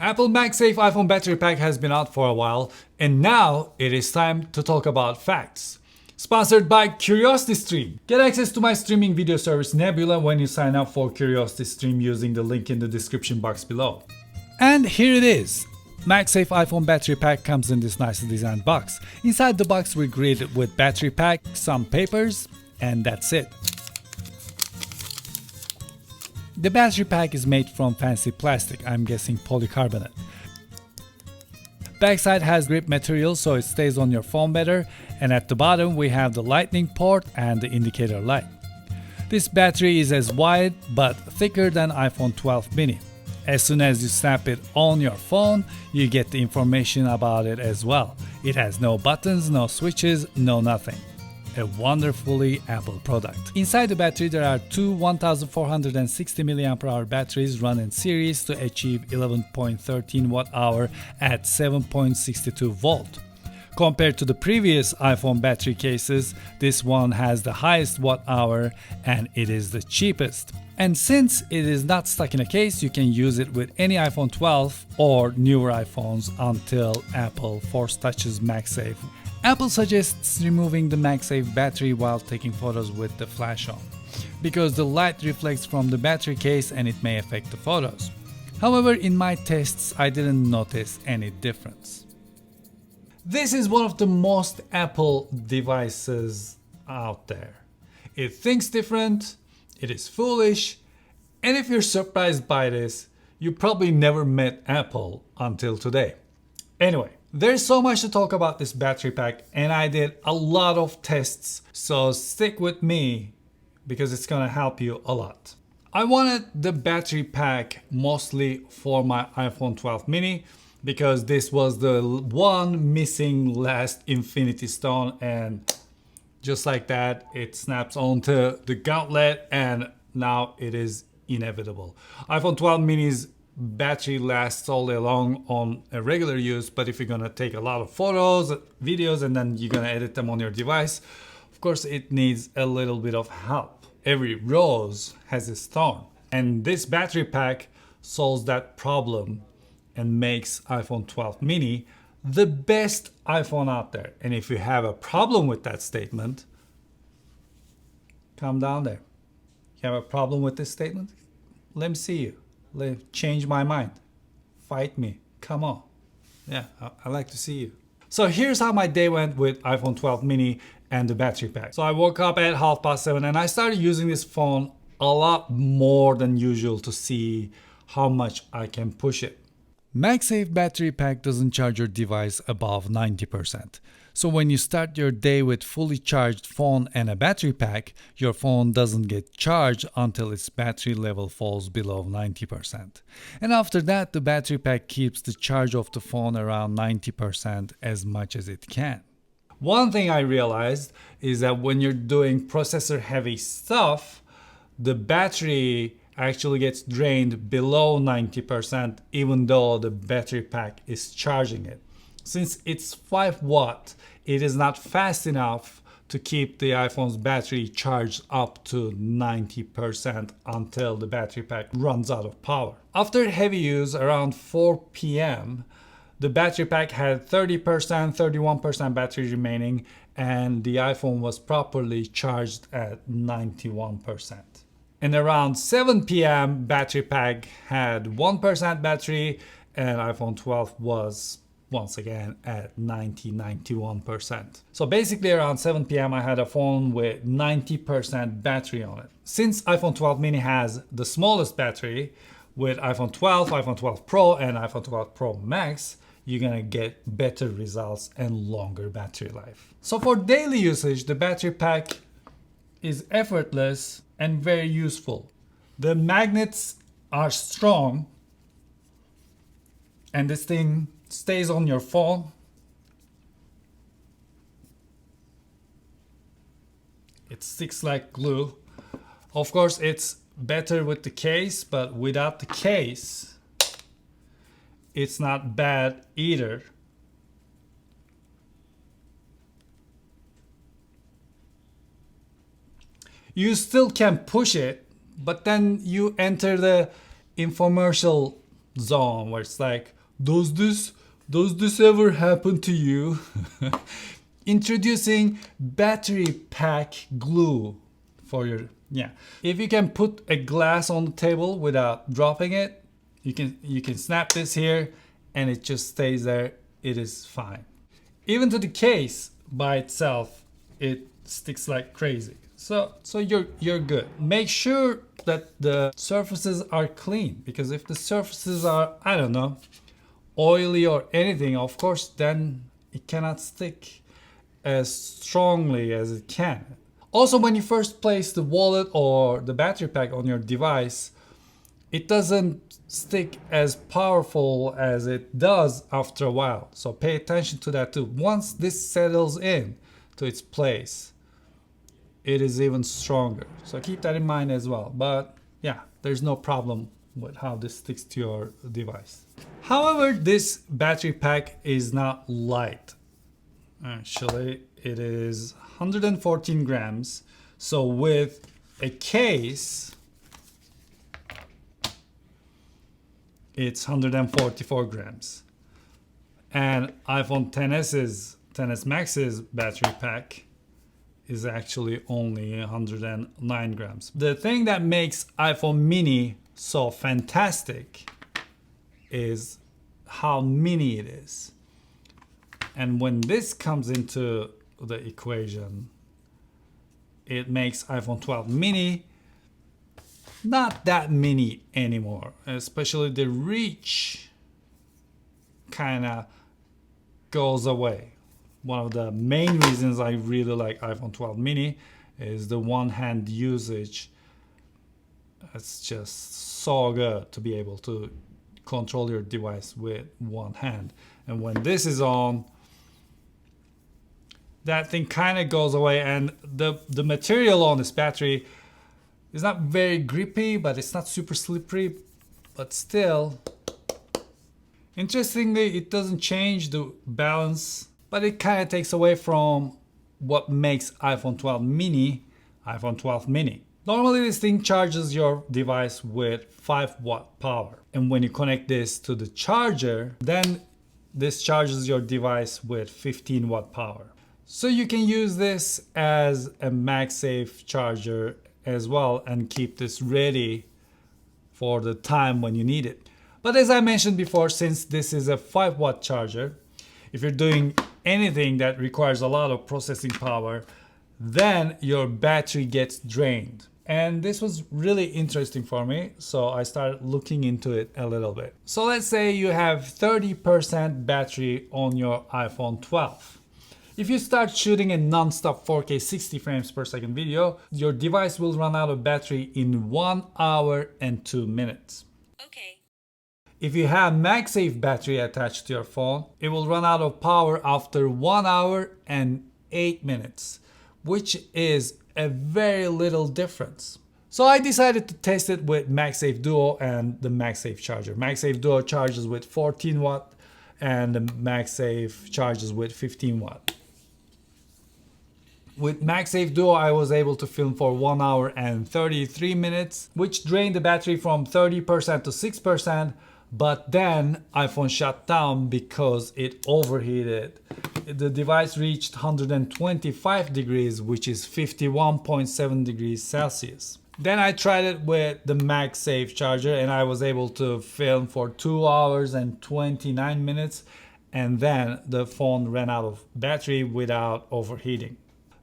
Apple MagSafe iPhone battery pack has been out for a while, and now it is time to talk about facts. Sponsored by CuriosityStream. Get access to my streaming video service Nebula when you sign up for CuriosityStream using the link in the description box below. And here it is. MagSafe iPhone battery pack comes in this nicely designed box. Inside the box we're greeted with battery pack, some papers, and that's it. The battery pack is made from fancy plastic, I'm guessing polycarbonate. Backside has grip material so it stays on your phone better, and at the bottom we have the lightning port and the indicator light. This battery is as wide but thicker than iPhone 12 mini. As soon as you snap it on your phone, you get the information about it as well. It has no buttons, no switches, no nothing. A wonderfully Apple product. Inside the battery there are two 1460 mAh batteries run in series to achieve 11.13 Wh at 7.62 volt. Compared to the previous iPhone battery cases, this one has the highest watt-hour and it is the cheapest. And since it is not stuck in a case, you can use it with any iPhone 12 or newer iPhones until Apple force touches MagSafe. Apple suggests removing the MagSafe battery while taking photos with the flash on, because the light reflects from the battery case and it may affect the photos. However, in my tests, I didn't notice any difference. This is one of the most Apple devices out there. It thinks different, it is foolish, and if you're surprised by this, you probably never met Apple until today. Anyway, there's so much to talk about this battery pack, and I did a lot of tests, so stick with me because it's gonna help you a lot. I wanted the battery pack mostly for my iPhone 12 mini because this was the one missing last Infinity Stone, and just like that it snaps onto the gauntlet and now it is inevitable. iPhone 12 mini's battery lasts all day long on a regular use, but if you're gonna take a lot of photos, videos, and then you're gonna edit them on your device, of course it needs a little bit of help. Every rose has its thorn, and this battery pack solves that problem and makes iPhone 12 mini the best iPhone out there. And if you have a problem with that statement, come down there. You have a problem with this statement? Let me see you. Change my mind. Fight me. Come on. Yeah, I like to see you. So here's how my day went with iPhone 12 mini and the battery pack. So I woke up at 7:30 and I started using this phone a lot more than usual to see how much I can push it. MagSafe battery pack doesn't charge your device above 90%. So when you start your day with fully charged phone and a battery pack, your phone doesn't get charged until its battery level falls below 90%. And after that, the battery pack keeps the charge of the phone around 90% as much as it can. One thing I realized is that when you're doing processor heavy stuff, the battery actually gets drained below 90% even though the battery pack is charging it. Since it's 5 watt, it is not fast enough to keep the iPhone's battery charged up to 90% until the battery pack runs out of power. After heavy use around 4 p.m., the battery pack had 30%, 31% battery remaining, and the iPhone was properly charged at 91%. And around 7 p.m. battery pack had 1% battery and iPhone 12 was once again at 91%. So basically around 7 p.m. I had a phone with 90% battery on it. Since iPhone 12 mini has the smallest battery, with iPhone 12, iPhone 12 Pro and iPhone 12 Pro Max, you're gonna get better results and longer battery life. So for daily usage, the battery pack is effortless and very useful. The magnets are strong and this thing stays on your phone. It sticks like glue. Of course, it's better with the case, but without the case, it's not bad either. You still can push it, but then you enter the infomercial zone where it's like, Does this ever happen to you? Introducing battery pack glue for your, yeah. If you can put a glass on the table without dropping it, you can snap this here and it just stays there. It is fine. Even to the case by itself, it sticks like crazy. So you're good. Make sure that the surfaces are clean, because if the surfaces are, I don't know, oily or anything, of course, then it cannot stick as strongly as it can. Also, when you first place the wallet or the battery pack on your device, it doesn't stick as powerful as it does after a while. So pay attention to that too. Once this settles in to its place, it is even stronger. So keep that in mind as well. But yeah, there's no problem with how this sticks to your device. However, this battery pack is not light. Actually, it is 114 grams. So with a case, it's 144 grams. And iPhone XS Max's battery pack is actually only 109 grams. The thing that makes iPhone mini so fantastic is how mini it is. And when this comes into the equation, it makes iPhone 12 mini not that mini anymore. Especially the reach kind of goes away. One of the main reasons I really like iPhone 12 mini is the one-hand usage. It's just so good to be able to control your device with one hand. And when this is on, that thing kind of goes away, and the material on this battery is not very grippy, but it's not super slippery, but still. Interestingly, it doesn't change the balance, but it kind of takes away from what makes iPhone 12 mini iPhone 12 mini. Normally this thing charges your device with 5 watt power, and when you connect this to the charger, then this charges your device with 15 watt power. So you can use this as a MagSafe charger as well and keep this ready for the time when you need it. But as I mentioned before, since this is a 5 watt charger, if you're doing anything that requires a lot of processing power, then your battery gets drained. And this was really interesting for me, so I started looking into it a little bit. So let's say you have 30% battery on your iPhone 12. If you start shooting a non-stop 4K 60 frames per second video, your device will run out of battery in 1 hour and 2 minutes. Okay. If you have MagSafe battery attached to your phone, it will run out of power after 1 hour and 8 minutes, which is a very little difference. So I decided to test it with MagSafe Duo and the MagSafe charger. MagSafe Duo charges with 14 watt and the MagSafe charges with 15 watt. With MagSafe Duo, I was able to film for 1 hour and 33 minutes, which drained the battery from 30% to 6%, but then iPhone shut down because it overheated. The device reached 125 degrees, which is 51.7 degrees Celsius. Then I tried it with the MagSafe charger and I was able to film for 2 hours and 29 minutes, and then the phone ran out of battery without overheating.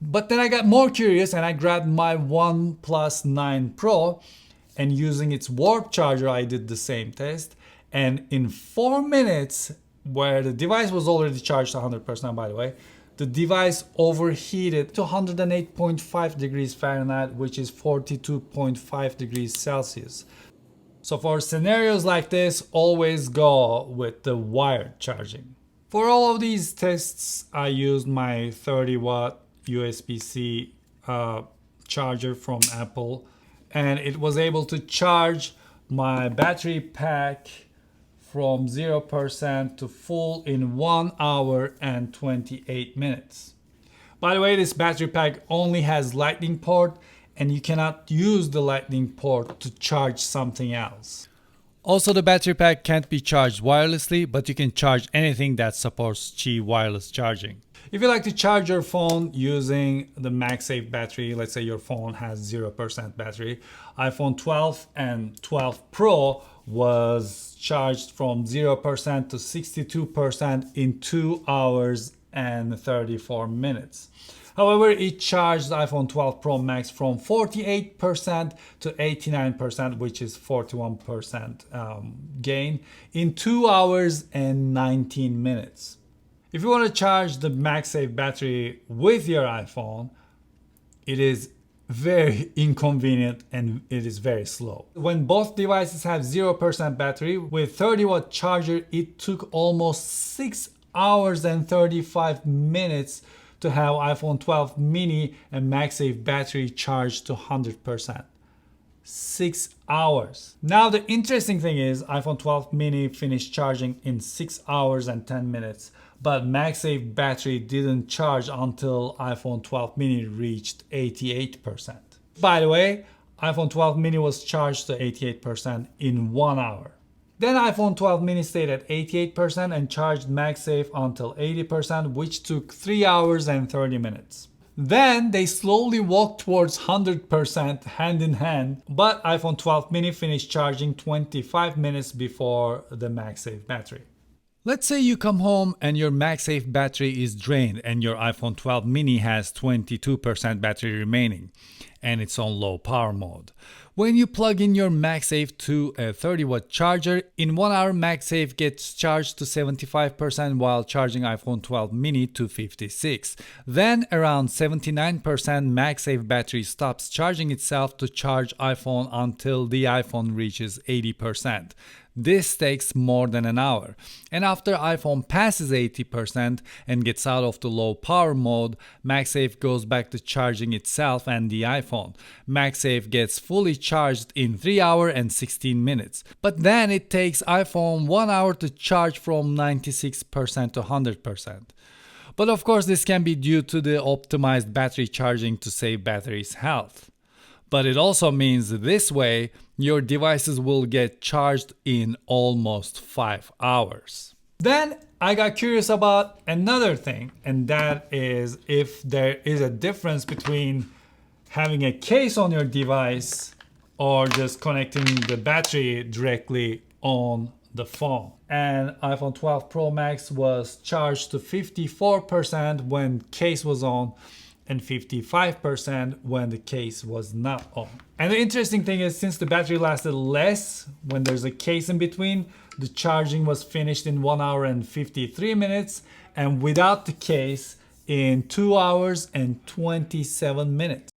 But then I got more curious and I grabbed my OnePlus 9 Pro, and using its warp charger I did the same test, and in 4 minutes, where the device was already charged 100% by the way, the device overheated to 108.5 degrees Fahrenheit, which is 42.5 degrees Celsius. So for scenarios like this, always go with the wired charging. For all of these tests, I used my 30 watt USB-C charger from Apple, and it was able to charge my battery pack from 0% to full in 1 hour and 28 minutes. By the way, this battery pack only has lightning port, and you cannot use the lightning port to charge something else. Also, the battery pack can't be charged wirelessly, but you can charge anything that supports Qi wireless charging. If you like to charge your phone using the MagSafe battery, let's say your phone has 0% battery, iPhone 12 and 12 Pro was charged from 0% to 62% in 2 hours and 34 minutes. However, it charged the iPhone 12 Pro Max from 48% to 89%, which is 41% gain in 2 hours and 19 minutes. If you want to charge the MagSafe battery with your iPhone, it is very inconvenient and it is very slow. When both devices have 0% battery, with 30-watt charger, it took almost 6 hours and 35 minutes to have iPhone 12 mini and MagSafe battery charged to 100%. 6 hours. Now the interesting thing is iPhone 12 mini finished charging in 6 hours and 10 minutes, but MagSafe battery didn't charge until iPhone 12 mini reached 88%. By the way, iPhone 12 mini was charged to 88% in 1 hour. Then iPhone 12 mini stayed at 88% and charged MagSafe until 80%, which took 3 hours and 30 minutes. Then they slowly walked towards 100% hand in hand, but iPhone 12 mini finished charging 25 minutes before the MagSafe battery. Let's say you come home and your MagSafe battery is drained and your iPhone 12 mini has 22% battery remaining and it's on low power mode. When you plug in your MagSafe to a 30-watt charger, in 1 hour MagSafe gets charged to 75% while charging iPhone 12 mini to 56%. Then around 79% MagSafe battery stops charging itself to charge iPhone until the iPhone reaches 80%. This takes more than an hour. And after iPhone passes 80% and gets out of the low power mode, MagSafe goes back to charging itself and the iPhone. MagSafe gets fully charged in 3 hours and 16 minutes. But then it takes iPhone 1 hour to charge from 96% to 100%. But of course this can be due to the optimized battery charging to save battery's health. But it also means this way your devices will get charged in almost 5 hours. Then I got curious about another thing, and that is if there is a difference between having a case on your device or just connecting the battery directly on the phone. And iPhone 12 Pro Max was charged to 54% when case was on and 55% when the case was not on. And the interesting thing is, since the battery lasted less when there's a case in between, the charging was finished in 1 hour and 53 minutes, and without the case in 2 hours and 27 minutes.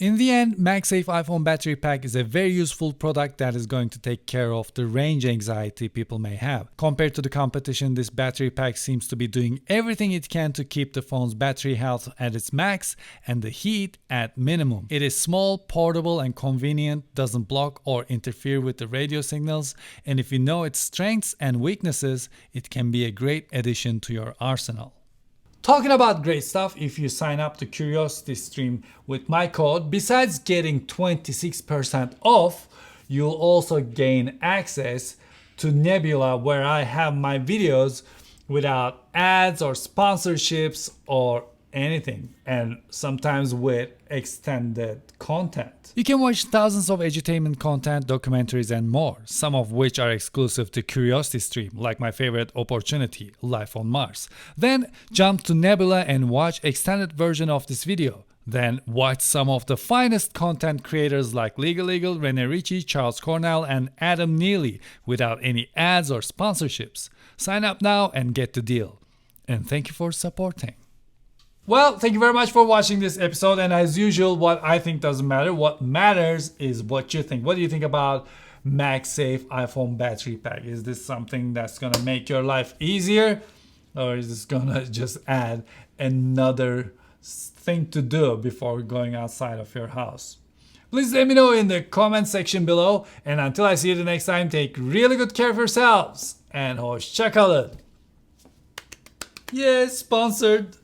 In the end, MagSafe iPhone battery pack is a very useful product that is going to take care of the range anxiety people may have. Compared to the competition, this battery pack seems to be doing everything it can to keep the phone's battery health at its max and the heat at minimum. It is small, portable, and convenient, doesn't block or interfere with the radio signals, and if you know its strengths and weaknesses, it can be a great addition to your arsenal. Talking about great stuff, if you sign up to CuriosityStream with my code, besides getting 26% off, you'll also gain access to Nebula, where I have my videos without ads or sponsorships or anything, and sometimes with extended content. You can watch thousands of edutainment content, documentaries, and more, some of which are exclusive to CuriosityStream, like my favorite opportunity, Life on Mars. Then jump to Nebula and watch extended version of this video. Then watch some of the finest content creators like Legal Eagle, Rene Ritchie, Charles Cornell, and Adam Neely without any ads or sponsorships. Sign up now and get the deal. And thank you for supporting. Well, thank you very much for watching this episode, and as usual, what I think doesn't matter. What matters is what you think. What do you think about MagSafe iPhone battery pack? Is this something that's gonna make your life easier, or is this gonna just add another thing to do before going outside of your house? Please let me know in the comment section below, and until I see you the next time, take really good care of yourselves, and hoşça kalın. Yes, sponsored.